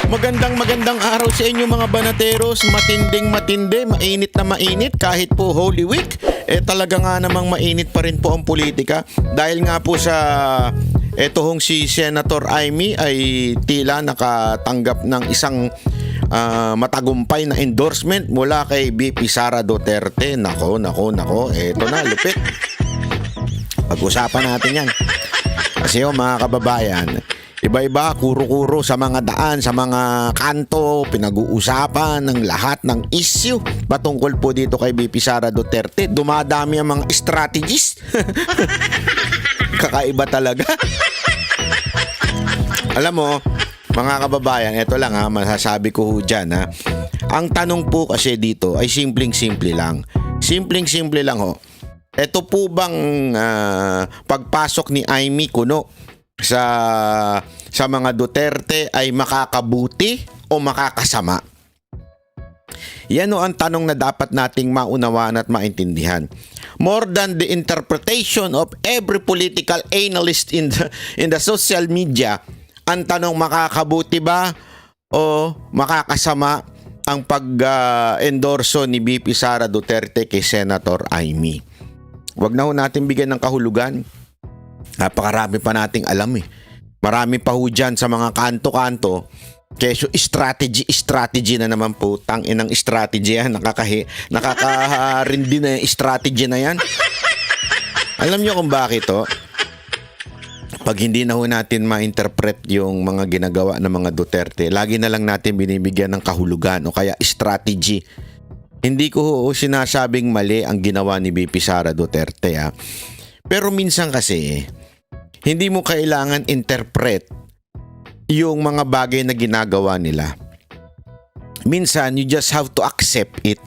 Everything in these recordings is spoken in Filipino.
Magandang araw sa inyo mga banateros, matinding matindi, mainit na mainit kahit po Holy Week. Talaga nga namang mainit pa rin po ang politika dahil nga po sa hong si Senator Amy ay tila nakatanggap ng isang matagumpay na endorsement mula kay VP Sara Duterte. Nako, eto na, lupit. Pag-usapan natin yan. Kasi mga kababayan, iba-iba, kuro-kuro sa mga daan, sa mga kanto, pinag-uusapan ng lahat ng issue patungkol po dito kay VP Sara Duterte. Dumadami ang mga strategies. Kakaiba talaga. Alam mo, mga kababayan, ito lang masasabi ko dyan Ang tanong po kasi dito ay simpleng-simple lang. Simpleng-simple lang Ito po bang pagpasok ni Amy Kuno sa mga Duterte ay makakabuti o makakasama? Yan ang tanong na dapat nating maunawaan at maintindihan. More than the interpretation of every political analyst in the social media, ang tanong, makakabuti ba o makakasama ang pag-endorso ni VP Sara Duterte kay Senator Amy? Wag na natin bigyan ng kahulugan. Napakarami pa nating alam Marami pa dyan sa mga kanto-kanto. Keso strategy na naman po. Tanginang strategy yan. Nakakarindi na yung strategy na yan. Alam nyo kung bakit Pag hindi na natin ma-interpret yung mga ginagawa ng mga Duterte, lagi na lang natin binibigyan ng kahulugan o kaya strategy. Hindi ko sinasabing mali ang ginawa ni VP Sara Duterte Pero minsan kasi, hindi mo kailangan interpret yung mga bagay na ginagawa nila. Minsan, you just have to accept it.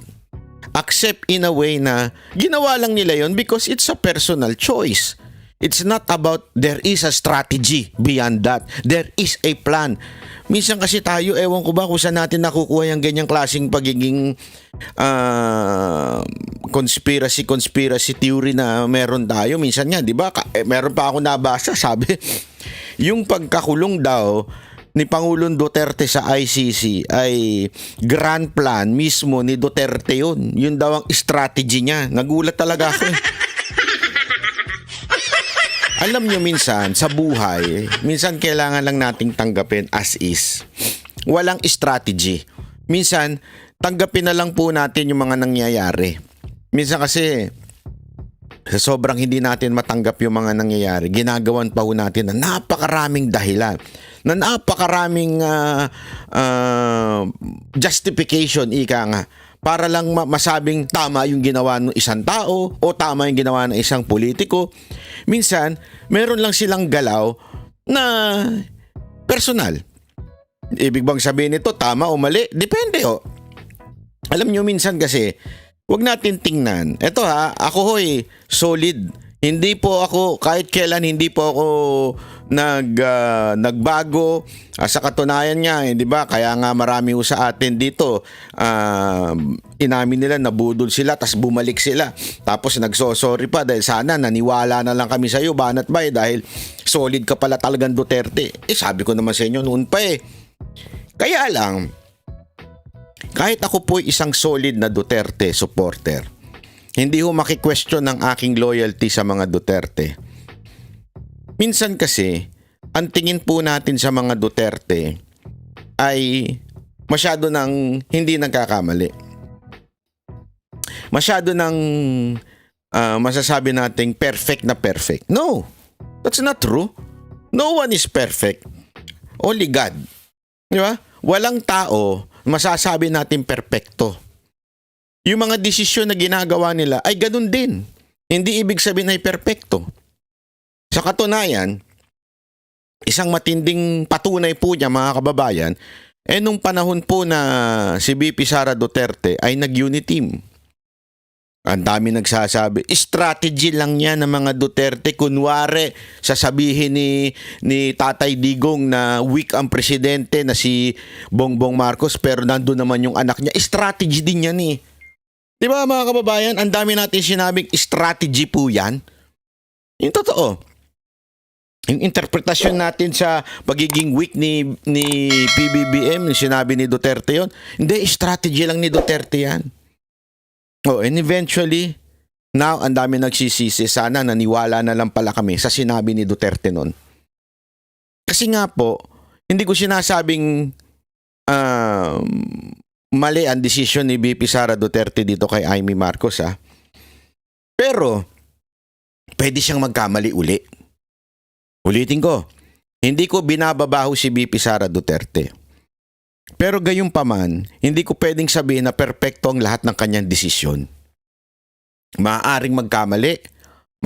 Accept in a way na ginawa lang nila yon because it's a personal choice. It's not about there is a strategy beyond that. There is a plan. Minsan kasi tayo, ewan ko ba kung saan natin nakukuha yung ganyang klaseng pagiging conspiracy theory na meron tayo. Minsan nga, di ba? Meron pa ako nabasa, sabi, yung pagkakulong daw ni Pangulong Duterte sa ICC ay grand plan mismo ni Duterte yun. Yun daw ang strategy niya. Nagulat talaga ako Alam nyo minsan, sa buhay, minsan kailangan lang nating tanggapin as is. Walang strategy. Minsan, tanggapin na lang po natin yung mga nangyayari. Minsan kasi, sa sobrang hindi natin matanggap yung mga nangyayari, ginagawan pa natin na napakaraming dahilan. Na napakaraming justification, ika nga. Para lang masabing tama yung ginawa ng isang tao o tama yung ginawa ng isang politiko. Minsan, meron lang silang galaw na personal. Ibig bang sabihin nito tama o mali? Depende Alam nyo minsan kasi, wag natin tingnan. Ito ako solid. Hindi po ako, kahit kailan hindi po ako nagbago. Sa katunayan nga, di ba? Kaya nga marami sa atin dito, inamin nila, nabudol sila, tas bumalik sila. Tapos nagsosorry pa dahil sana naniwala na lang kami sa iyo, banat ba dahil solid ka pala talagang Duterte. Sabi ko naman sa inyo noon pa Kaya lang, kahit ako po isang solid na Duterte supporter, hindi maki-question ng aking loyalty sa mga Duterte. Minsan kasi, ang tingin po natin sa mga Duterte ay masyado nang hindi nagkakamali. Masyado nang masasabi nating perfect na perfect. No, that's not true. No one is perfect. Only God. Di ba? Walang tao masasabi natin perfecto. Yung mga desisyon na ginagawa nila ay ganun din. Hindi ibig sabihin ay perpekto. Sa katunayan, isang matinding patunay po niya mga kababayan, nung panahon po na si VP Sara Duterte ay nag-unity team. Ang dami nagsasabi, strategy lang yan ng mga Duterte. Kunwari, sasabihin ni Tatay Digong na weak ang presidente na si Bongbong Marcos pero nandun naman yung anak niya. Strategy din yan Di ba mga kababayan, ang dami natin sinabing strategy po yan. Yung totoo. Yung interpretasyon natin sa pagiging weak ni PBBM, yung sinabi ni Duterte yon, hindi, strategy lang ni Duterte yan. Oh, and eventually, now, ang dami nagsisisi. Sana naniwala na lang pala kami sa sinabi ni Duterte nun. Kasi nga po, hindi ko sinasabing um, mali ang desisyon ni VP Sara Duterte dito kay Amy Marcos, ha. Pero, pwede siyang magkamali uli. Ulitin ko, hindi ko binababaho si VP Sara Duterte. Pero gayon pa man, hindi ko pwedeng sabihin na perpekto ang lahat ng kanyang desisyon. Maaaring magkamali,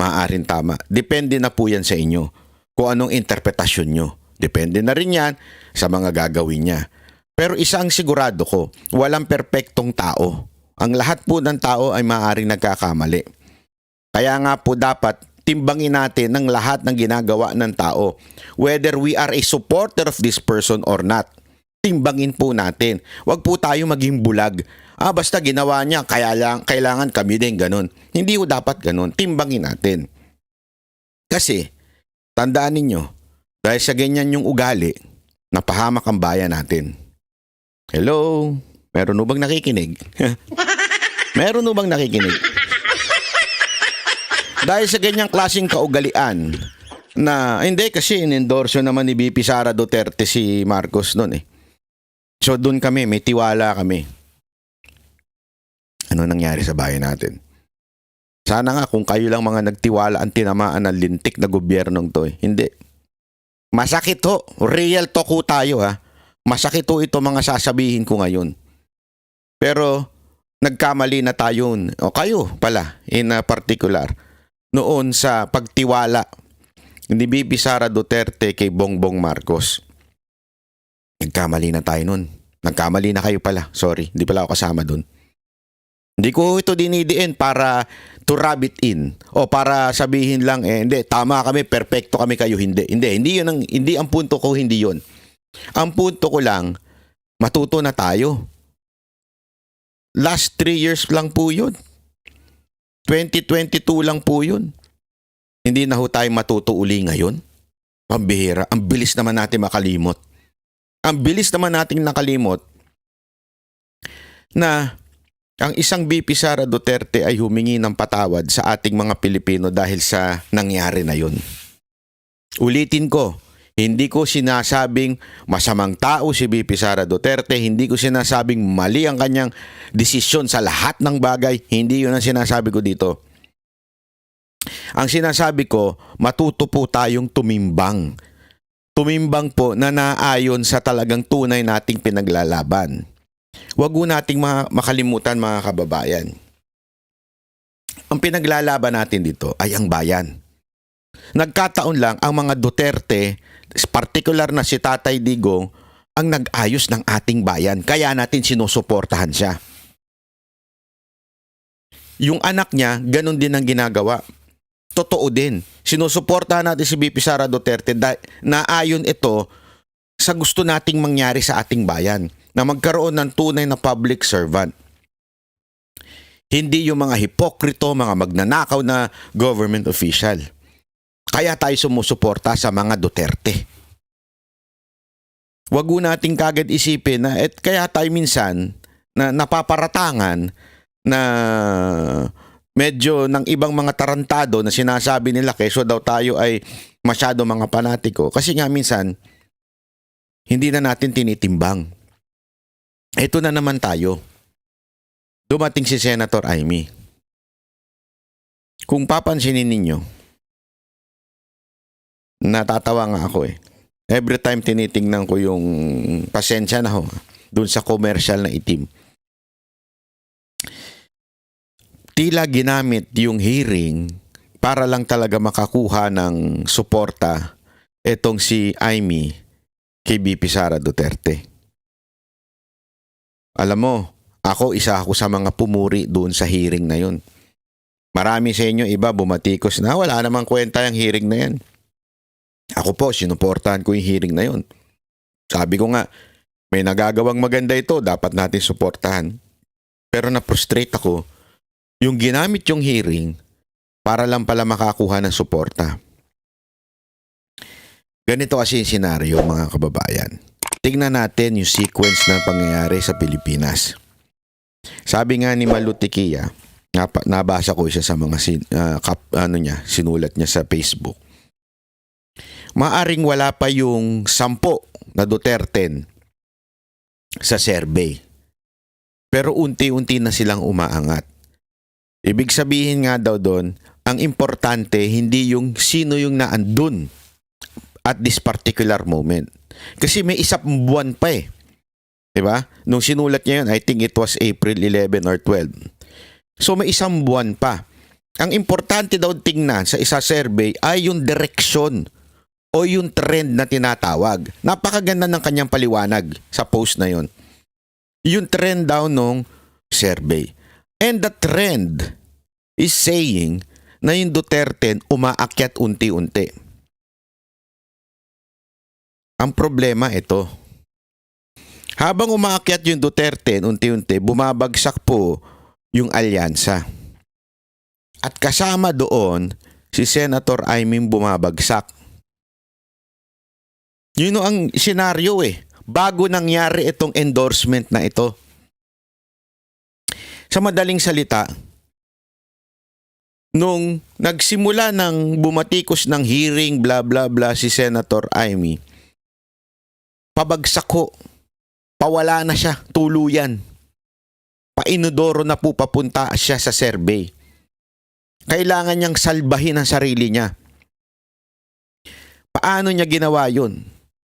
maaaring tama. Depende na po yan sa inyo kung anong interpretasyon nyo. Depende na rin yan sa mga gagawin niya. Pero isang sigurado ko, walang perpektong tao. Ang lahat po ng tao ay maaaring nagkakamali. Kaya nga po dapat timbangin natin ng lahat ng ginagawa ng tao. Whether we are a supporter of this person or not. Timbangin po natin. Huwag po tayo maging bulag. Basta ginawa niya, kailangan kami din ganun. Hindi po dapat ganun. Timbangin natin. Kasi, tandaan ninyo, dahil sa ganyan yung ugali, napahamak ang bayan natin. Hello? Meron bang nakikinig? Meron bang nakikinig? Dahil sa ganyang klaseng kaugalian, na hindi kasi in-endorso naman ni VP Sara Duterte si Marcos noon eh. So doon kami, may tiwala kami. Ano nangyari sa bayan natin? Sana nga kung kayo lang mga nagtiwala ang tinamaan ng lintik na gobyernong to eh. Hindi. Masakit ho. Real talk ho tayo ha. Masakit ho ito mga sasabihin ko ngayon. Pero nagkamali na tayo. O kayo pala in particular. Noon sa pagtiwala ni VP Sara Duterte kay Bongbong Marcos. Nagkamali na tayo nun. Nagkamali na kayo pala. Sorry, hindi pala ako kasama dun. Hindi ko ito dinidiin para to rub it in o para sabihin lang hindi, tama kami, perfecto kami kayo, hindi. Hindi ang punto ko, hindi yun. Ang punto ko lang, matuto na tayo. Last 3 years lang po yun. 2022 lang po yun. Hindi na ho tayo matuto uli ngayon. Pambihira. Ang bilis naman natin makalimot. Ang bilis naman nating nakalimot na ang isang VP Sara Duterte ay humingi ng patawad sa ating mga Pilipino dahil sa nangyari na yun. Ulitin ko, hindi ko sinasabing masamang tao si VP Sara Duterte, hindi ko sinasabing mali ang kanyang desisyon sa lahat ng bagay, hindi yun ang sinasabi ko dito. Ang sinasabi ko, matuto po tayong tumimbang. Tumimbang po na naayon sa talagang tunay nating pinaglalaban. Huwag po nating makalimutan mga kababayan. Ang pinaglalaban natin dito ay ang bayan. Nagkataon lang ang mga Duterte, particular na si Tatay Digong, ang nag-ayos ng ating bayan. Kaya natin sinusuportahan siya. Yung anak niya, ganun din ang ginagawa. Totoo din. Sinusuportahan natin si VP Sara Duterte na ayon ito sa gusto nating mangyari sa ating bayan, na magkaroon ng tunay na public servant. Hindi yung mga hipokrito, mga magnanakaw na government official. Kaya tayo sumusuporta sa mga Duterte. Wag po nating kagad isipin na kaya tayo minsan na napaparatangan na medyo ng ibang mga tarantado na sinasabi nila keso daw tayo ay masyado mga panatiko. Kasi nga minsan, hindi na natin tinitimbang. Ito na naman tayo. Dumating si Senator Amy. Kung papansinin ninyo, natatawa nga ako eh. Every time tinitingnan ko yung pasensya na ho, dun sa commercial na itim. Tila ginamit yung hearing para lang talaga makakuha ng suporta etong si Amy kay VP Sara Duterte. Alam mo, isa ako sa mga pumuri doon sa hearing na yun. Marami sa inyo iba bumatikos na wala namang kwenta yung hearing na yan. Ako po, sinuportahan ko yung hearing na yun. Sabi ko nga, may nagagawang maganda ito, dapat natin suportahan. Pero na-frustrate ako, yung ginamit yung hearing para lang pala makakuha ng suporta. Ganito kasi yung senaryo, mga kababayan. Tingnan natin yung sequence ng pangyayari sa Pilipinas. Sabi nga ni Malu Tiquia, nabasa ko siya sa mga sinulat niya sa Facebook. Maaring wala pa yung 10 na Duterte sa survey. Pero unti-unti na silang umaangat. Ibig sabihin nga daw doon, ang importante hindi yung sino yung naandun at this particular moment. Kasi may isang buwan pa eh. Diba? Nung sinulat niya yun, I think it was April 11 or 12. So may isang buwan pa. Ang importante daw tingnan sa isa survey ay yung direction o yung trend na tinatawag. Napakaganda ng kanyang paliwanag sa post na yun. Yung trend daw nung survey. And the trend is saying na yung Duterte umaakyat unti-unti. Ang problema ito. Habang umaakyat yung Duterte unti-unti, bumabagsak po yung alyansa. At kasama doon, si Senator Aimee bumabagsak. Yun ang senaryo eh. Bago nangyari itong endorsement na ito. Sa madaling salita, nung nagsimula ng bumatikos ng hearing bla bla bla si Senator Aimee, pabagsak ko. Pawala na siya, tuluyan. Painodoro na po papunta siya sa survey. Kailangan niyang salbahin ang sarili niya. Paano niya ginawa yun?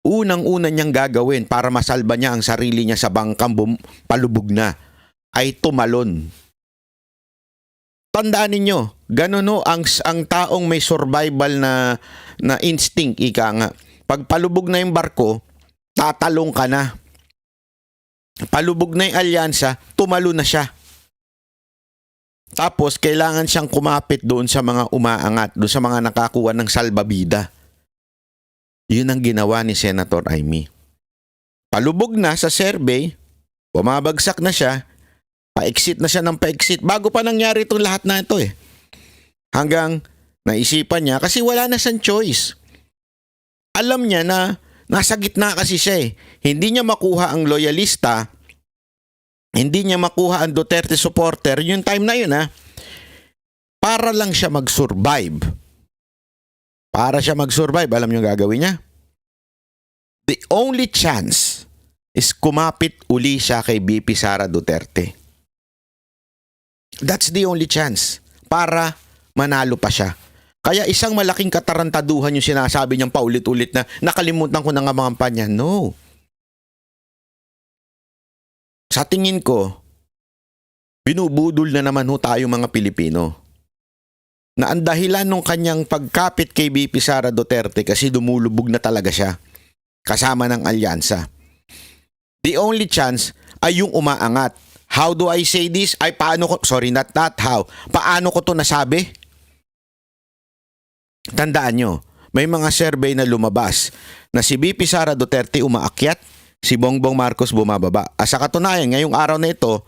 Unang-una niyang gagawin para masalba niya ang sarili niya sa bangkang palubog na ay tumalon. Tandaan ninyo, ganun o ang taong may survival na instinct, ika nga. Pag palubog na yung barko, tatalong ka na. Palubog na yung alyansa, tumalo na siya. Tapos, kailangan siyang kumapit doon sa mga umaangat, doon sa mga nakakuha ng salbabida. Yun ang ginawa ni Senator Aimee. Palubog na sa survey, bumabagsak na siya, pa-exit na siya ng pa-exit, bago pa nangyari itong lahat na ito eh. Hanggang naisipan niya, kasi wala na siyang choice. Alam niya na nasa gitna kasi siya eh. Hindi niya makuha ang loyalista, hindi niya makuha ang Duterte supporter, yung time na yun para lang siya mag-survive. Para siya mag-survive, alam niyo gagawin niya? The only chance is kumapit uli siya kay BP Sara Duterte. That's the only chance para manalo pa siya. Kaya isang malaking katarantaduhan yung sinasabi niyang paulit-ulit na nakalimutan ko na nga mga kampanya. No. Sa tingin ko, binubudol na naman tayo mga Pilipino. Na ang dahilan ng kanyang pagkapit kay BP Sara Duterte kasi dumulubog na talaga siya kasama ng alyansa. The only chance ay yung umaangat. How do I say this? Paano ko to nasabi? Tandaan nyo, may mga survey na lumabas na si BP Sara Duterte umaakyat, si Bongbong Marcos bumababa. Sa katunayan, ngayong araw na ito,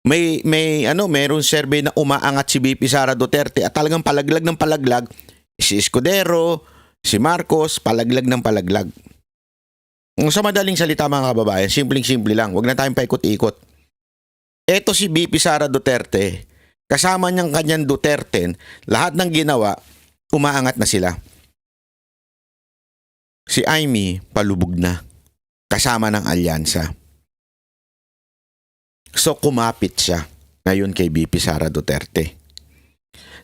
mayroong survey na umaangat si BP Sara Duterte at talagang palaglag ng palaglag. Si Escudero, si Marcos, palaglag ng palaglag. Sa madaling salita mga kababayan, simpleng-simple lang. Huwag na tayong paikot-ikot. Eto si BP Sara Duterte, kasama niyang kanyang Duterte, lahat ng ginawa, umaangat na sila. Si Aimee, palubog na. Kasama ng alyansa. So kumapit siya ngayon kay BP Sara Duterte.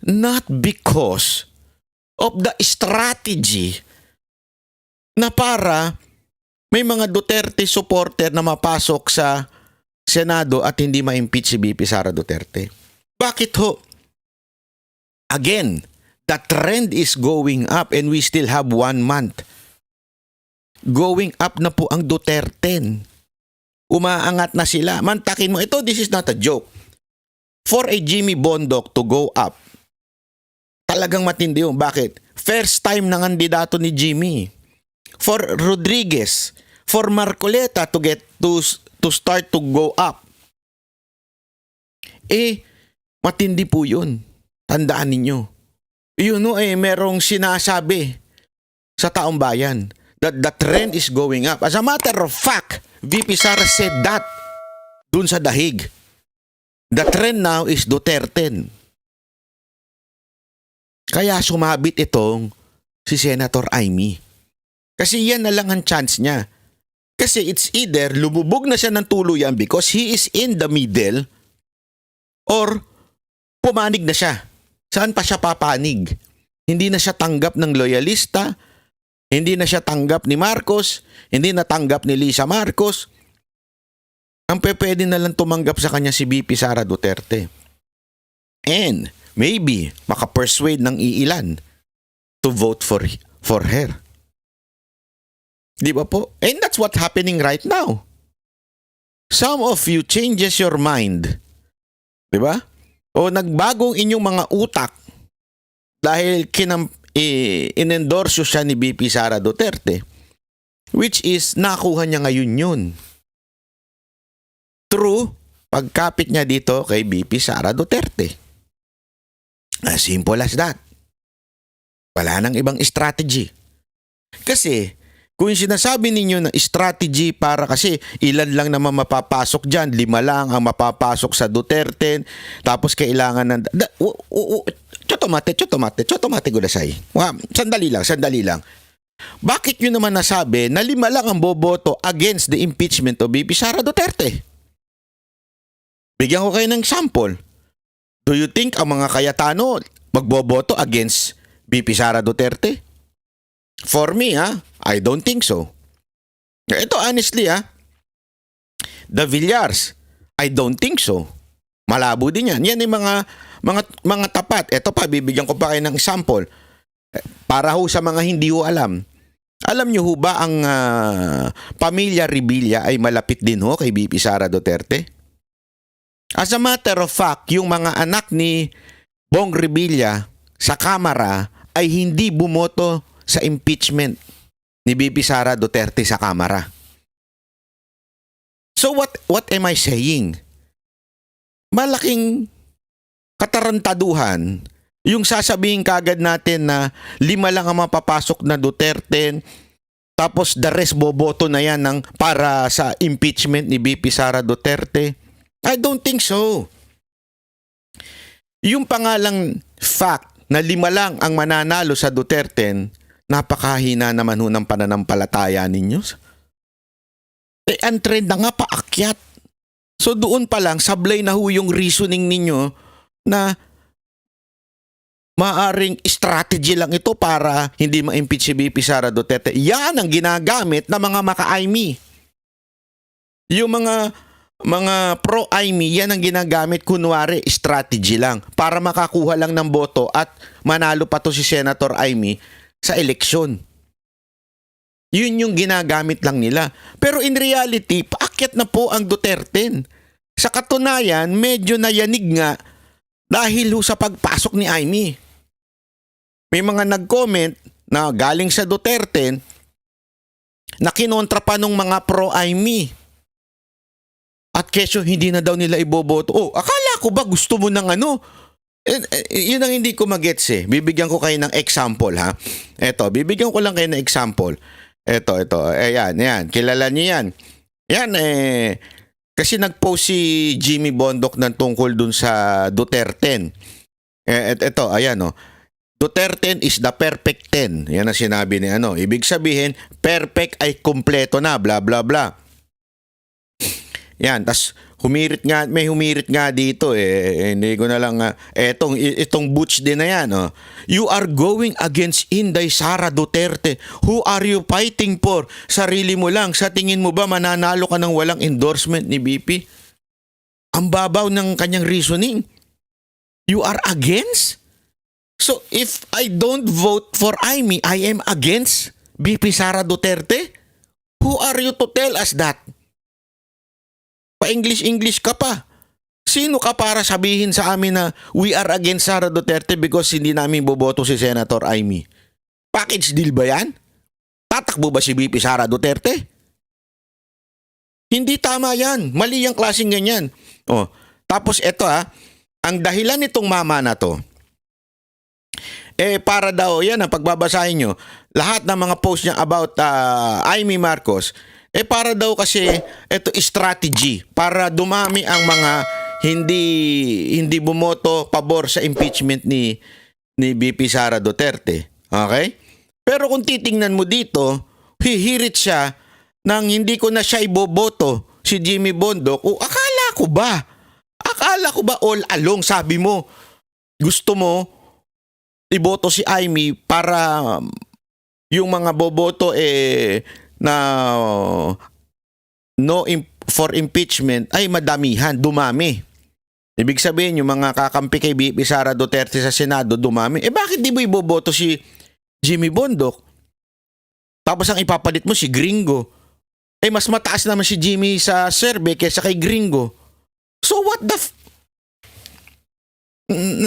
Not because of the strategy na para may mga Duterte supporter na mapasok sa Senado at hindi ma-impeach si BP Sara Duterte. Bakit ho? Again, the trend is going up and we still have 1 month. Going up na po ang Duterte. Umaangat na sila. Mantakin mo, this is not a joke. For a Jimmy Bondoc to go up, talagang matindi yun. Bakit? First time na kandidato ni Jimmy. For Rodriguez, for Marcoleta to get to start to go up. Matindi po yun. Tandaan ninyo. Merong sinasabi sa taong bayan. That the trend is going up. As a matter of fact, VP Sara said that dun sa dahig. The trend now is Duterte. Kaya sumabit itong si Senator Amy. Kasi yan na lang ang chance niya. Kasi it's either lumubog na siya ng tuluyan because he is in the middle or pumanig na siya. Saan pa siya papanig? Hindi na siya tanggap ng loyalista, hindi na siya tanggap ni Marcos, hindi na tanggap ni Lisa Marcos. Ang pwede na lang tumanggap sa kanya si VP Sara Duterte. And maybe makapersuade ng iilan to vote for her. Di ba po? And that's what's happening right now. Some of you changes your mind. Di ba? O nagbagong inyong mga utak dahil inendorso siya ni VP Sara Duterte, which is nakuha niya ngayon yun. True, pagkapit niya dito kay VP Sara Duterte. As simple as that. Wala nang ibang strategy. Kasi, kung sinasabi ninyo na strategy para kasi ilan lang naman mapapasok dyan, 5 lang ang mapapasok sa Duterte, tapos kailangan ng... Chotomate gudasay. Sandali lang. Bakit nyo naman nasabi na 5 lang ang boboto against the impeachment of VP Sara Duterte? Bigyan ko kayo ng example. Do you think ang mga Cayetano magboboto against VP Sara Duterte? For me, I don't think so. Ito honestly, the Villars, I don't think so. Malabo din yan. Yan yung mga tapat. Ito pa, bibigyan ko pa kayo ng example. Para ho sa mga hindi ho alam. Alam nyo ho ba ang pamilya Revilla ay malapit din ho kay VP Sara Duterte? As a matter of fact, yung mga anak ni Bong Revilla sa Kamara ay hindi bumoto sa impeachment ni VP Sara Duterte sa Kamara. So what am I saying? Malaking katarantaduhan yung sasabihin kagad natin na 5 lang ang mapapasok na Duterte, tapos the rest boboto na yan para sa impeachment ni VP Sara Duterte. I don't think so. Yung pangalang fact na 5 lang ang mananalo sa Duterte, napakahina naman ho ng pananampalataya ninyo. Ang trend na nga paakyat. So doon pa lang, sablay na ho yung reasoning ninyo na maaring strategy lang ito para hindi ma-impeach si VP Sara Duterte. Yan ang ginagamit ng mga maka-Aimee. Yung mga pro-Aimee, yan ang ginagamit kunwari strategy lang para makakuha lang ng boto at manalo pa to si Senator Aimee sa eleksyon. Yun yung ginagamit lang nila. Pero in reality, paakyat na po ang Duterte. Sa katunayan, medyo nayanig nga dahil sa pagpasok ni Aimee. May mga nag-comment na galing sa Duterte na kinontra pa nung mga pro-Aimee. At kesyo hindi na daw nila iboboto. Akala ko ba gusto mo ng ano? Yun ang hindi ko magets eh. Bibigyan ko kayo ng example ha. Bibigyan ko lang kayo ng example. Ito. Ayan. Kilala niyo yan. Yan kasi nag-post si Jimmy Bondoc ng tungkol dun sa Duterte. Ito, ayan Duterte is the perfect 10. Yan ang sinabi ni Ibig sabihin, perfect ay kumpleto na, bla bla bla. Yan, tas may humirit nga dito hindi ko na lang itong Butch din na yan You are going against Inday Sara Duterte. Who are you fighting for? Sarili mo lang. Sa tingin mo ba mananalo ka ng walang endorsement ni BP? Ang babaw ng kanyang reasoning. You are against? So if I don't vote for Aimee, I am against BP Sara Duterte? Who are you to tell us that? Pa-English ka pa. Sino ka para sabihin sa amin na we are against Sara Duterte because hindi namin boboto si Senator Aimee? Package deal ba yan? Tatakbo ba si VP Sara Duterte? Hindi tama yan. Mali yung klaseng ganyan. Tapos ito ang dahilan nitong mama na to, para daw, yan ang pagbabasahin nyo, lahat ng mga post niya about Amy Marcos, para daw kasi ito strategy para dumami ang mga hindi bumoto pabor sa impeachment ni VP Sara Duterte. Okay? Pero kung titingnan mo dito, hihirit siya nang hindi ko na siya iboboto, si Jimmy Bondoc. O akala ko ba all along sabi mo, gusto mo iboto si Amy para yung mga boboto na for impeachment ay madamihan, dumami. Ibig sabihin yung mga kakampi kay VP Sara Duterte sa Senado dumami. Bakit di mo iboboto si Jimmy Bondoc? Tapos ang ipapalit mo si Gringo. Mas mataas naman si Jimmy sa survey kaysa kay Gringo. So what the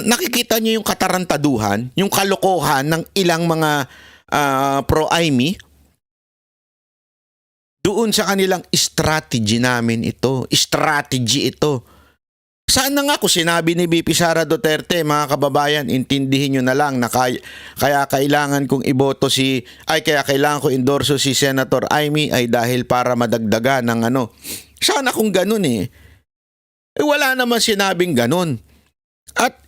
nakikita niyo yung katarantaduhan, yung kalokohan ng ilang mga pro-Amy? Doon sa kanilang strategy namin ito. Strategy ito. Sana nga kung sinabi ni VP Sara Duterte, mga kababayan, intindihin nyo na lang na kaya kailangan kong iboto kaya kailangan ko endorso si Senator Amy ay dahil para madagdagan ng ano. Sana kung ganun wala naman sinabing ganun. At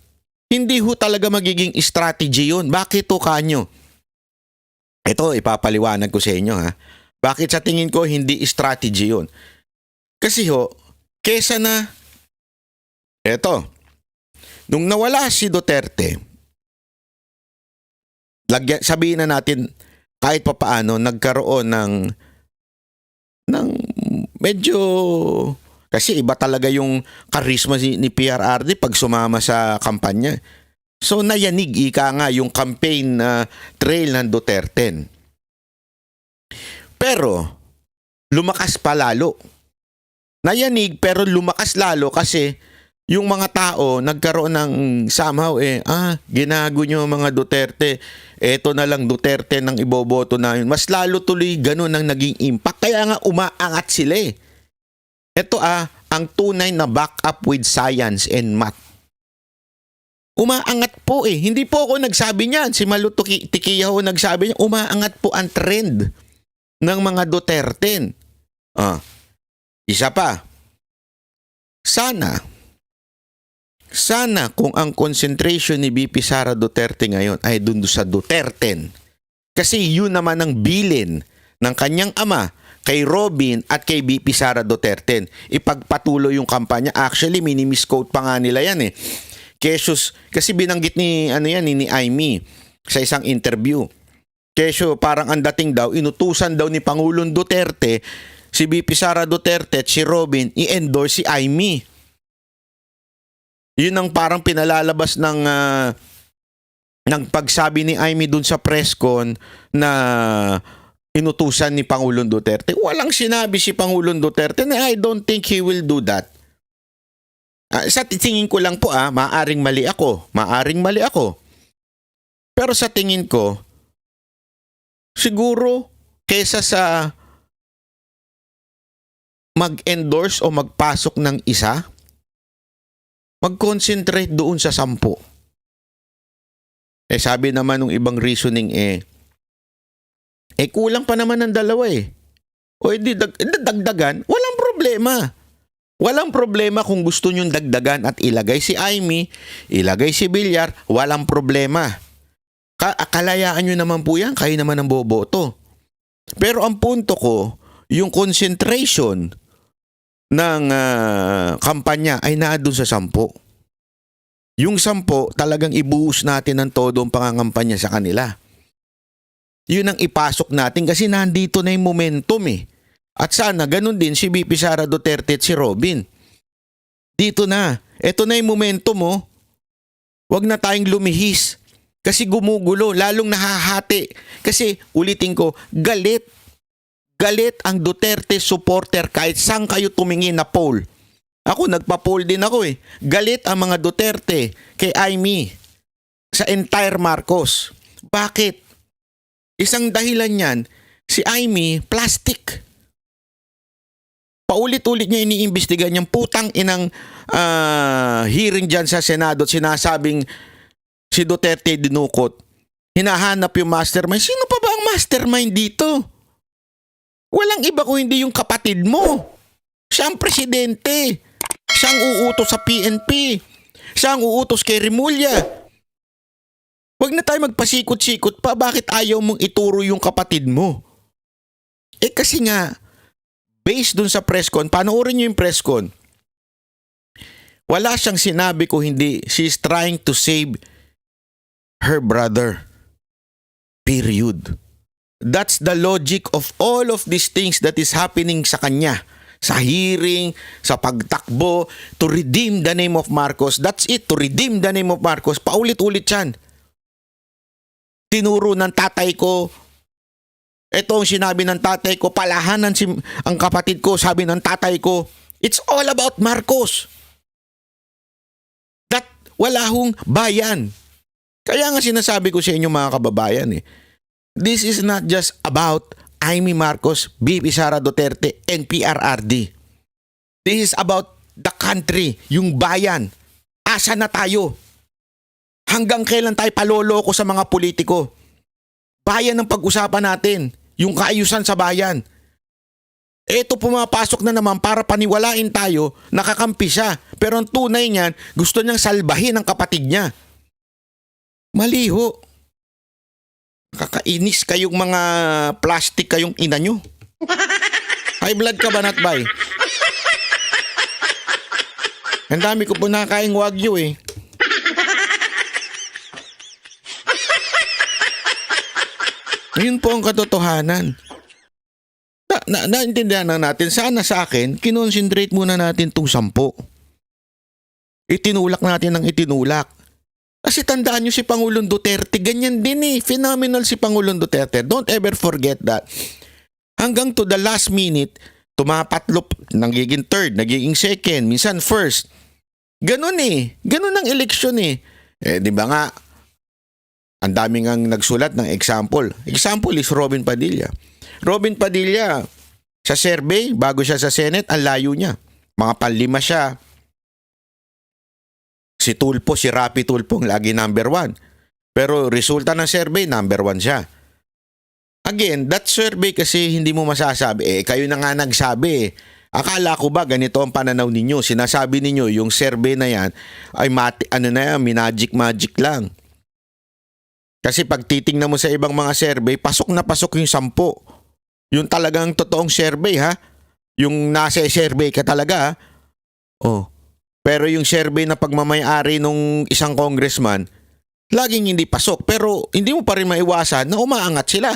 hindi ho talaga magiging strategy yun. Bakit to kanyo? Ito, ipapaliwanag ko sa inyo ha. Bakit sa tingin ko hindi strategy yun? Kasi kesa na nung nawala si Duterte, sabihin na natin kahit papaano nagkaroon ng medyo, kasi iba talaga yung karisma ni PRRD pag sumama sa kampanya. So nayanig nga yung campaign trail ng Duterte. Pero lumakas pa lalo. Nayanig pero lumakas lalo kasi yung mga tao nagkaroon ng somehow ginago nyo mga Duterte. Eto na lang Duterte nang iboboto na yun. Mas lalo tuloy ganun ang naging impact. Kaya nga umaangat sila Ito ang tunay na back up with science and math. Umaangat po Hindi po ako nagsabi niyan. Si Malu Tikiya ho nagsabi niya. Umaangat po ang trend ng mga Duterte. Isa pa. Sana kung ang concentration ni VP Sara Duterte ngayon ay dun sa Duterte. Kasi yun naman ang bilin ng kanyang ama kay Robin at kay VP Sara Duterte. Ipagpatuloy yung kampanya. Actually, mini-misquote pa nga nila yan kasi binanggit ni Amy sa isang interview. Kesyo parang ang dating daw, inutusan daw ni Pangulong Duterte si VP Sara Duterte at si Robin i-endorse si Amy. Yun ang parang pinalalabas ng pagsabi ni Amy dun sa press con na inutusan ni Pangulong Duterte. Walang sinabi si Pangulong Duterte na I don't think he will do that. Sa tingin ko lang po maaring mali ako. Pero sa tingin ko, siguro kesa sa mag-endorse o magpasok ng isa, mag-concentrate doon sa 10. Sabi naman ng ibang reasoning kulang pa naman ng 2 O edi dagdagan, walang problema. Walang problema kung gusto nyong dagdagan at ilagay si Amy, ilagay si Villar, walang problema. Kalayaan nyo naman po yan, kayo naman ang boboto. Pero ang punto ko, yung concentration ng kampanya ay naadun sa 10. Yung 10 talagang ibuhos natin ng todo ang pangangampanya sa kanila. Yun ang ipasok natin kasi nandito na yung momentum At sana ganun din si VP Sara Duterte at si Robin. Dito na. Ito na yung momentum Huwag na tayong lumihis. Kasi gumugulo, lalong nahahati. Kasi ulitin ko, galit ang Duterte supporter kahit saan kayo tumingin na poll. Ako, nagpa-poll din ako Galit ang mga Duterte kay Amy sa entire Marcos. Bakit? Isang dahilan yan, si Amy, plastic. Paulit-ulit niya iniimbestigan yung putang inang hearing dyan sa Senado at sinasabing si Duterte dinukot. hinahanap yung mastermind. Sino pa ba ang mastermind dito? Walang iba kung hindi yung kapatid mo. Siya ang presidente. Siya ang uutos sa PNP. Siya ang uutos kay Remulla. Huwag na tayo magpasikot-sikot pa. Bakit ayaw mong ituro yung kapatid mo? Kasi nga, based dun sa press con, panoorin nyo yung press con. Wala siyang sinabi ko hindi. She's trying to save her brother. Period. That's the logic of all of these things that is happening sa kanya. Sa hearing, sa pagtakbo, to redeem the name of Marcos. That's it, to redeem the name of Marcos. Paulit-ulit yan. Tinuro ng tatay ko. Ito ang sinabi ng tatay ko. Palahanan ang kapatid ko, sabi ng tatay ko. It's all about Marcos. That wala hong bayan. Kaya nga sinasabi ko sa inyo mga kababayan this is not just about Amy Marcos, BP Sara Duterte, and PRRD. This is about the country, yung bayan. Asa na tayo? Hanggang kailan tayo paloloko sa mga politiko? Bayan ang pag-usapan natin, yung kaayusan sa bayan. Ito pumapasok na naman para paniwalain tayo, nakakampi siya. Pero ang tunay niyan, gusto niyang salbahin ang kapatid niya. Maliho. Kakainis kayong mga plastic kayong ina nyo. High blood ka ba, Natbay? Ang dami ko po nakakaing wagyu Ngayon po ang katotohanan. Naintindihan na natin. Sana sa akin, kinonsentrate muna natin tong 10. Itinulak natin ang itinulak. Kasi tandaan nyo si Pangulong Duterte, ganyan din Phenomenal si Pangulong Duterte. Don't ever forget that. Hanggang to the last minute, tumapatlop, nagiging third, nagiging second, minsan first. Ganun Ganun ang eleksyon di ba nga, ang daming ang nagsulat ng example. Example is Robin Padilla. Robin Padilla, sa survey, bago siya sa Senate, ang layo niya. Mga panlima siya. Si Tulfo, si Rapi Tulfo, lagi number 1. Pero resulta ng survey, number 1 siya. Again, that survey kasi hindi mo masasabi. Kayo na nga nagsabi. Akala ko ba ganito ang pananaw ninyo? Sinasabi ninyo yung survey na yan ay magic lang. Kasi pag titingnan mo sa ibang mga survey, pasok na pasok yung 10. Yung talagang totoong survey Yung nasa survey ka talaga Pero yung survey na pagmamayari nung isang congressman, laging hindi pasok. Pero hindi mo pa rin maiwasan na umaangat sila.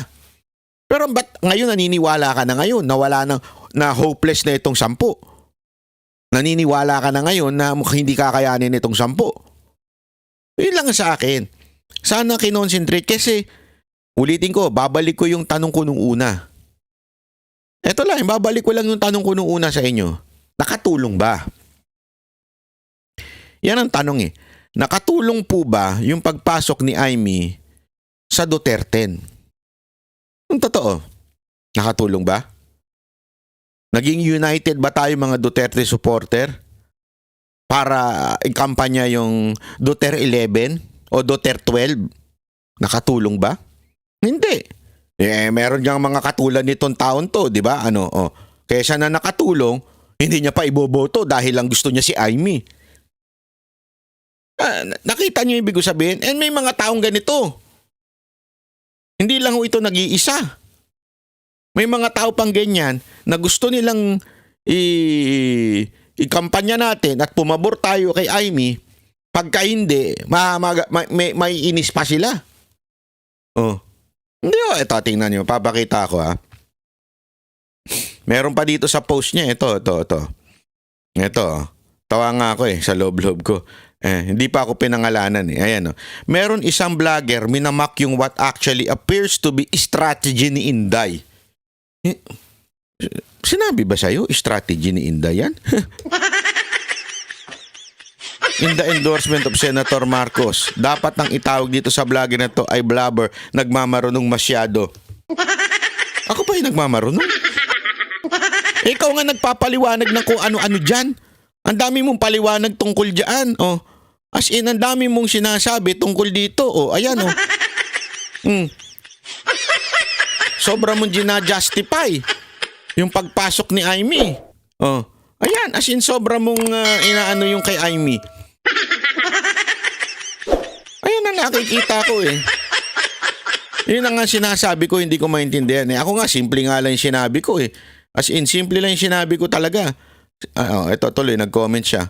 Pero ba't ngayon naniniwala ka na ngayon na wala na hopeless na itong 10? Naniniwala ka na ngayon na hindi kakayanin itong 10? Yun lang sa akin. Sana kinonsentrate kasi ulitin ko, babalik ko yung tanong ko nung una. Eto lang, babalik ko lang yung tanong ko nung una sa inyo. Nakatulong ba? Yan ang tanong Nakatulong po ba yung pagpasok ni Amy sa Duterte? Yung totoo, nakatulong ba? Naging united ba tayo mga Duterte supporter? Para ikampanya yung Duterte 11 o Duterte 12? Nakatulong ba? Hindi. Meron diyang mga katulad nitong taon to, di ba? Kaya siya na nakatulong, hindi niya pa iboboto dahil lang gusto niya si Amy. Nakita niyo ibig sabihin? And may mga taong ganito. Hindi lang ito nag-iisa. May mga tao pang ganyan na gusto nilang ikampanya natin at pumabor tayo kay Amy. Pagka hindi, may inis pa sila. Hindi ito tingnan niyo, papakita ko Meron pa dito sa post niya, ito. Tawa nga ako sa loob-loob ko. Hindi pa ako pinangalanan Ayan Meron isang vlogger minamak yung what actually appears to be strategy ni Inday. Sinabi ba sa'yo strategy ni Inday yan? In the endorsement of Senator Marcos, dapat nang itawag dito sa vlogger na to ay blabber, nagmamarunong masyado. Ako pa yung nagmamarunong? Ikaw nga nagpapaliwanag ng kung ano-ano dyan. Ang dami mong paliwanag tungkol dyan. As in, ang dami mong sinasabi tungkol dito. Ayan Hmm. Sobra mong gina-justify yung pagpasok ni Amy. Oh. Ayan, as in sobra mong inaano yung kay Amy. Ayan ang nakikita ko eh. Yun ang nga sinasabi ko, hindi ko maintindihan eh. Ako nga, simple nga lang yung sinabi ko eh. As in, simple lang yung sinabi ko talaga. Ito tuloy, nag-comment siya.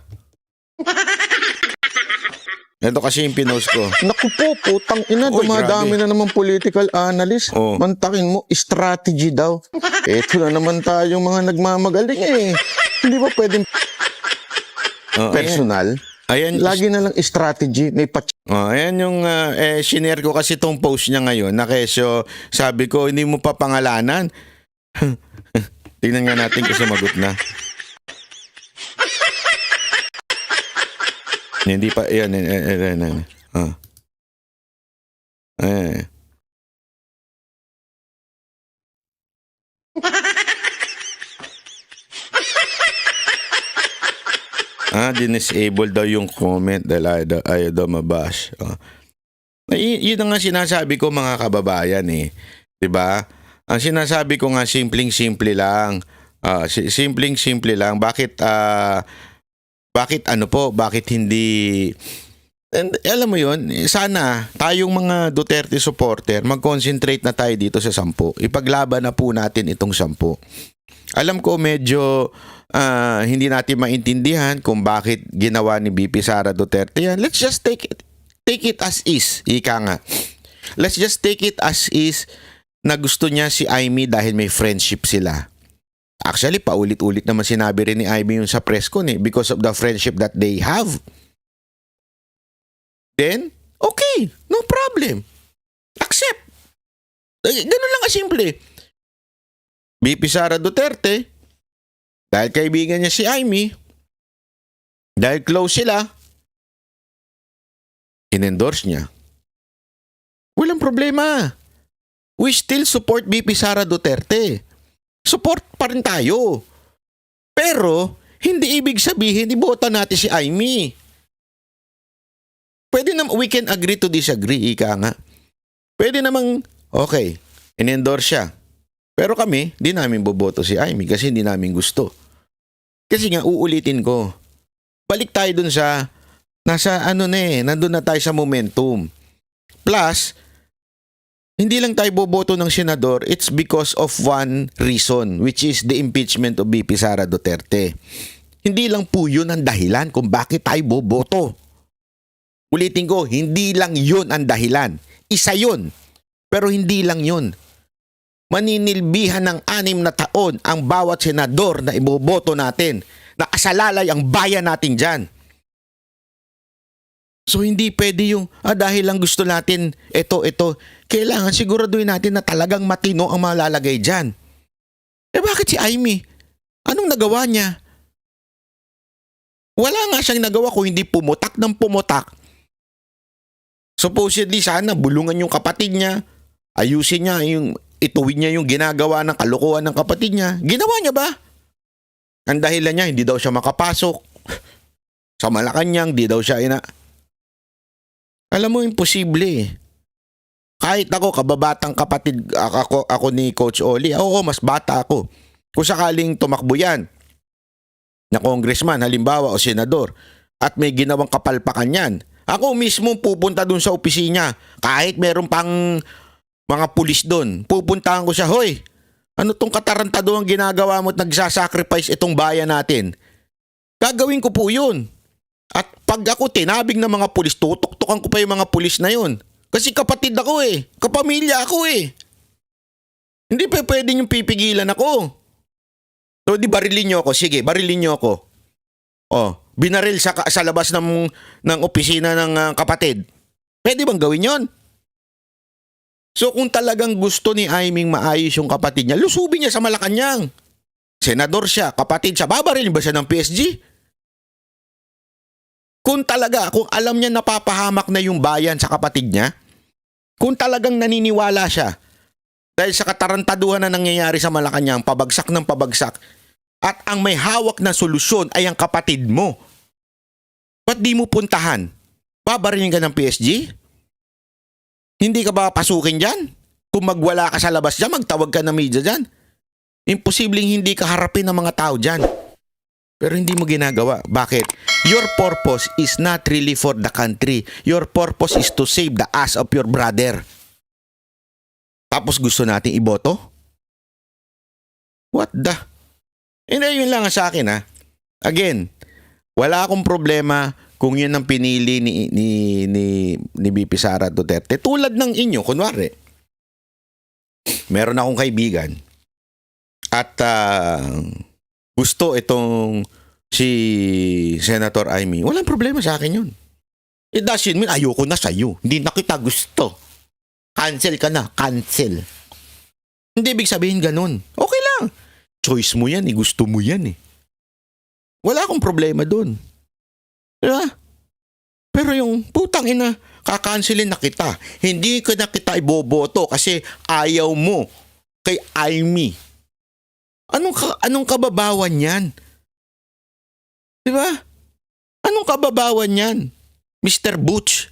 Ito kasi yung pinost ko. Naku po, putang ina, Uy, dumadami grabe. na naman political analyst. Oh. Mantakin mo, strategy daw. Eto na naman tayong mga nagmamagaling eh. Hindi ba pwedeng personal? Ayan, Lagi na lang strategy, may ayan yung shinare ko kasi tong post niya ngayon na kesyo sabi ko hindi mo pa pangalanan. Tingnan nga natin kung sumagot na. Hindi pa, yan. Dinisable daw yung comment dahil ayaw daw mabash. Yun ang nga sinasabi ko mga kababayan eh. 'Di ba? Ang sinasabi ko nga simpleng-simple lang. Simpleng-simple lang. Bakit hindi and, alam mo yun, sana tayong mga Duterte supporter mag-concentrate na tayo dito sa 10. Ipaglaban na po natin itong 10. Alam ko medyo hindi natin maintindihan kung bakit ginawa ni BP Sara Duterte yan. Let's just take it as is. Ika nga. Let's just take it as is na gusto niya si Amy dahil may friendship sila. Actually, paulit-ulit naman sinabi rin ni Amy yung sa press con because of the friendship that they have. Then, okay, no problem. Accept. Ganun lang kasimple. BP Sara Duterte, dahil kaibigan niya si Amy, dahil close sila, in-endorse niya. Walang problema. We still support BP Sara Duterte. Support pa rin tayo. Pero, hindi ibig sabihin, iboto natin si Amy. Pwede naman, we can agree to disagree, ika nga. Pwede namang, okay, in-endorse siya. Pero kami, di namin boboto si Amy kasi hindi namin gusto. Kasi nga, uulitin ko. Balik tayo dun sa, nandun na tayo sa momentum. Plus, hindi lang tayo boboto ng senador, it's because of one reason, which is the impeachment of BP Sara Duterte. Hindi lang po yun ang dahilan kung bakit tayo boboto. Ulitin ko, hindi lang yun ang dahilan. Isa yun. Pero hindi lang yun. Maninilbihan ng 6 na taon ang bawat senador na iboboto natin. Nakasalalay ang bayan natin dyan. So hindi pwede yung, dahil lang gusto natin ito. Kailangan siguraduhin natin na talagang matino ang malalagay dyan. Bakit si Amy? Anong nagawa niya? Wala nga siyang nagawa kung hindi pumutak ng pumutak. Supposedly sana bulungan yung kapatid niya, ayusin niya ituwid niya yung ginagawa ng kalokohan ng kapatid niya. Ginawa niya ba? Ang dahilan niya, hindi daw siya makapasok. Sa Malacanang, hindi daw siya Alam mo, imposible eh. Kahit ako, kababatang kapatid, ako ni Coach Oli, oo, mas bata ako. Kung sakaling tumakbo yan, na congressman, halimbawa, o senador, at may ginawang kapalpakan yan, ako mismo pupunta dun sa opisina, kahit meron pang mga pulis doon, pupuntahan ko siya, hoy, ano tong katarantado ang ginagawa mo at nagsasacrifice itong bayan natin? Gagawin ko po yun. At pag ako tinabig ng mga pulis, tutuktukan ko pa yung mga pulis na yun. Kasi kapatid ako eh, kapamilya ako eh. Hindi pa pwede yung pipigilan ako. So di barilin nyo ako, sige, barilin nyo ako. Binaril sa labas ng opisina ng kapatid. Pwede bang gawin yon? So kung talagang gusto ni Aiming maayos yung kapatid niya, lusubin niya sa Malacanang. Senador siya, kapatid siya, babarilin ba siya ng PSG? Kung alam niya napapahamak na yung bayan sa kapatid niya, kung talagang naniniwala siya, dahil sa katarantaduhan na nangyayari sa Malacanang, pabagsak ng pabagsak, at ang may hawak na solusyon ay ang kapatid mo, ba't di mo puntahan? Babarilin ka ng PSG? Hindi ka ba pasukin dyan? Kung magwala ka sa labas dyan, magtawag ka ng media dyan. Imposibleng hindi ka harapin ng mga tao dyan. Pero hindi mo ginagawa. Bakit? Your purpose is not really for the country. Your purpose is to save the ass of your brother. Tapos gusto nating iboto? What the? Hindi, yun lang sa akin ha. Again, wala akong problema kung yun ang pinili ni BP Sara Duterte. Tulad ng inyo, kunwari, meron akong kaibigan at gusto itong si Senator Amy. Walang problema sa akin yun. It doesn't mean ayoko na sa'yo. Hindi na kita gusto. Cancel ka na. Cancel. Hindi ibig sabihin ganun. Okay lang. Choice mo yan. Gusto mo yan. Wala akong problema dun. Diba? Pero yung putang ina, kakancelin na kita. Hindi ka na kita iboboto kasi ayaw mo kay Amy. Anong kababawan yan? Diba? Anong kababawan yan? Mr. Butch?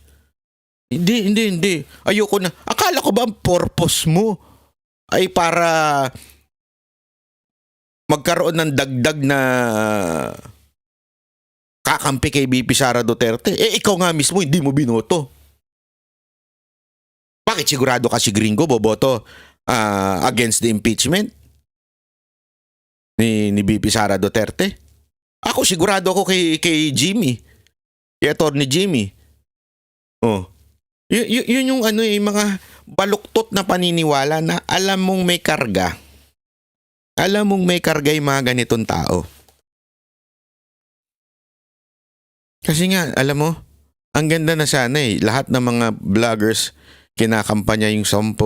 Hindi. Ayoko na. Akala ko ba ang purpose mo ay para magkaroon ng dagdag na kakampi kay BP Sara Duterte? Ikaw nga mismo hindi mo binoto. Bakit sigurado ka si Gringo boboto against the impeachment ni BP Sara Duterte? Ako sigurado ako kay Jimmy. Kay Atty. Jimmy. Oh. Yun yung mga baluktot na paniniwala na alam mong may karga. Alam mong may karga yung mga ganitong tao. Kasi nga, alam mo, ang ganda na sana lahat ng mga vloggers kinakampanya yung 10,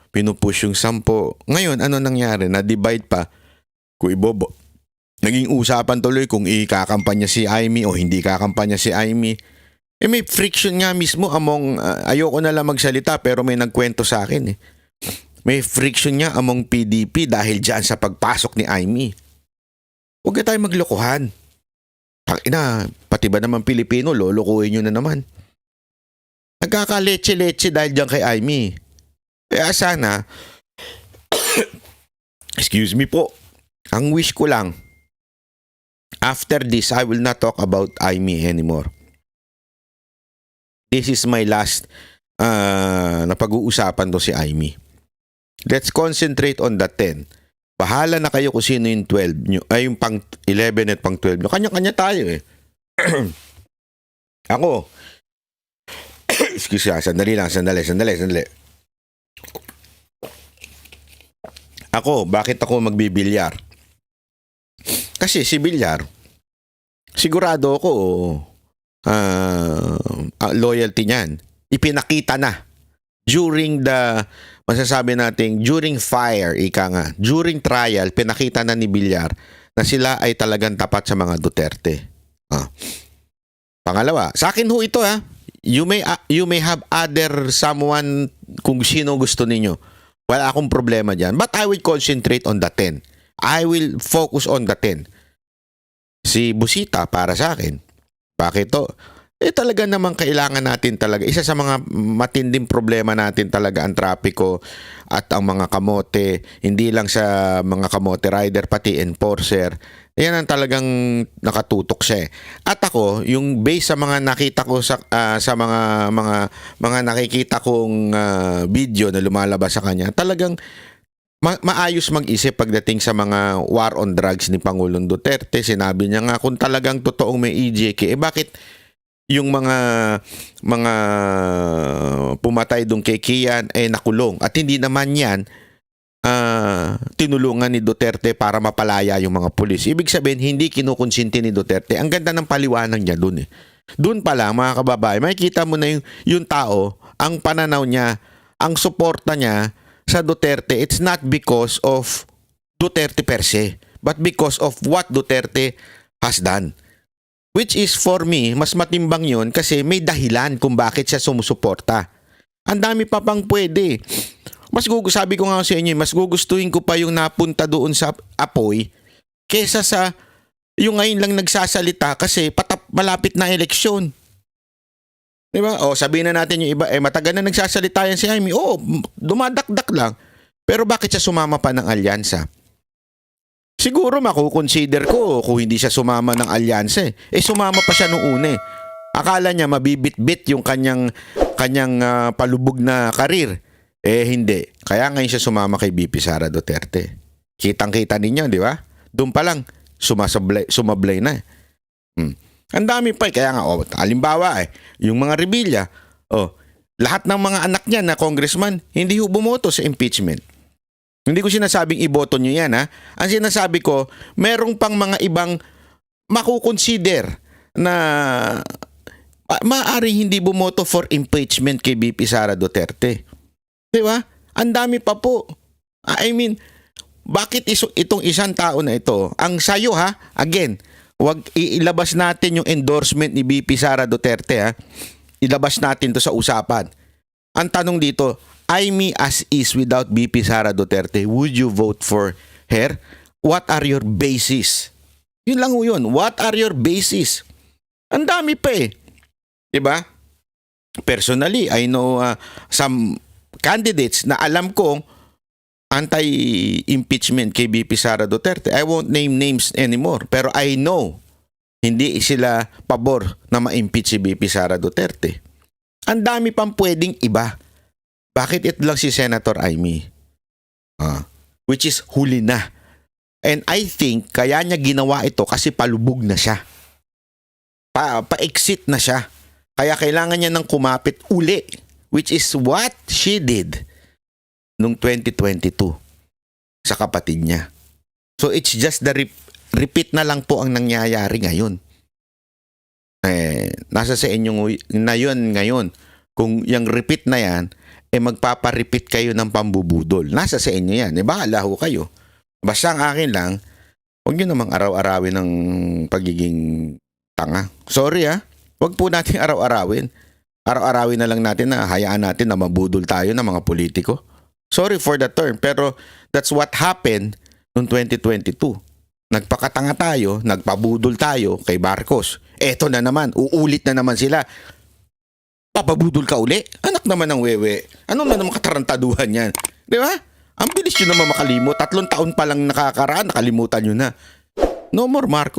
pinupush yung 10. Ngayon, ano nangyari? Na-divide pa. Kung ibobo. Naging usapan tuloy kung ikakampanya si Amy o hindi kakampanya si Amy. May friction nga mismo among, ayoko na lang magsalita pero may nagkwento sa akin . May friction nga among PDP dahil dyan sa pagpasok ni Amy. Huwag na tayo maglokohan. Pati ba naman Pilipino, lolokohin nyo na naman. Nagkakaletse-letse dahil dyan kay Amy. Kaya sana, excuse me po, ang wish ko lang, after this, I will not talk about Amy anymore. This is my last na pag-uusapan to si Amy. Let's concentrate on the 10. Bahala na kayo kung sino yung 12 nyo, ay yung pang 11 at pang 12 nyo. Kanya-kanya tayo . Ako, excuse me, sandali. Ako, bakit ako magbibilyar? Kasi si Bilyar, sigurado ako loyalty niyan. Ipinakita na during during fire, during trial, pinakita na ni Bilyar na sila ay talagang tapat sa mga Duterte. Pangalawa, sa akin ho ito . You may have other someone kung sino gusto ninyo. Wala akong problema dyan. But I will concentrate on the 10. I will focus on the 10. Si Busita para sa akin. Bakit to? Talaga naman kailangan natin talaga. Isa sa mga matinding problema natin talaga ang trapiko at ang mga kamote. Hindi lang sa mga kamote rider, pati enforcer. Yan ang talagang nakatutok siya . At ako, yung base sa mga nakita ko sa mga nakikita kong video na lumalabas sa kanya, talagang maayos mag-isip pagdating sa mga war on drugs ni Pangulong Duterte. Sinabi niya nga kung talagang totoong may EJK, bakit yung mga pumatay doon kay Kian nakulong? At hindi naman yan tinulungan ni Duterte para mapalaya yung mga pulis. Ibig sabihin, hindi kinukonsinti ni Duterte. Ang ganda ng paliwanag niya doon . Doon pa lang, mga kababayan, makikita mo na yung tao, ang pananaw niya, ang suporta niya sa Duterte, it's not because of Duterte per se, but because of what Duterte has done. Which is for me, mas matimbang yun kasi may dahilan kung bakit siya sumusuporta. Ang dami pa pang pwede. Sabi ko nga sa inyo, mas gugustuhin ko pa yung napunta doon sa apoy kesa sa yung ngayon lang nagsasalita kasi malapit na eleksyon. Di ba? O sabihin na natin yung iba, matagal na nagsasalita yan si Jaime. Oo, dumadakdak lang. Pero bakit siya sumama pa ng alyansa? Siguro makukonsider ko kung hindi siya sumama ng alyansa. Sumama pa siya nung una. Akala niya mabibit-bit yung kanyang palubog na karir. Hindi. Kaya ngayon siya sumama kay BP Sara Duterte. Kitang-kita ninyo, di ba? Doon pa lang, sumablay na. Ang dami pa. Kaya nga, halimbawa yung mga Revilla, lahat ng mga anak niya na congressman, hindi ho bumoto sa impeachment. Hindi ko sinasabing iboto nyo yan, ha? Ang sinasabi ko, merong pang mga ibang makukonsider na maaaring hindi bumoto for impeachment kay BP Sara Duterte. Di ba? Ang dami pa po. I mean, bakit itong isang tao na ito, ang sayo ha, again, wag ilabas natin yung endorsement ni BP Sara Duterte ha. Ilabas natin to sa usapan. Ang tanong dito, Jaime as is without BP Sara Duterte, would you vote for her? What are your basis? Yun lang yun. What are your basis? Ang dami pa Diba? Personally, I know some candidates na alam kong anti-impeachment kay BP Sara Duterte. I won't name names anymore. Pero I know hindi sila pabor na ma-impeach si BP Sara Duterte. Ang dami pang pwedeng iba. Bakit ito lang si Senator Jaime? Which is huli na. And I think kaya niya ginawa ito kasi palubog na siya. Pa-exit na siya. Kaya kailangan niya ng kumapit uli. Which is what she did noong 2022 sa kapatid niya. So it's just the repeat na lang po ang nangyayari ngayon. Nasa sa inyo na yun ngayon. Kung yung repeat na yan, magpapa-repeat kayo ng pambubudol. Nasa sa inyo yan. Bahala ho kayo. Basta ang akin lang, huwag nyo namang araw-arawin ng pagiging tanga. Sorry huwag po natin araw-arawin. Araw-arawin na lang natin na hayaan natin na mabudol tayo ng mga politiko. Sorry for the term, pero that's what happened noong 2022. Nagpakatanga tayo, nagpabudol tayo kay Marcos. Eto na naman, uulit na naman sila. Papabudol ka uli? Anak naman ng wewe. Ano naman katarantaduhan yan? Di ba? Ang bilis nyo naman makalimot. 3 taon pa lang nakakaraan, nakalimutan nyo na. No more Marcos.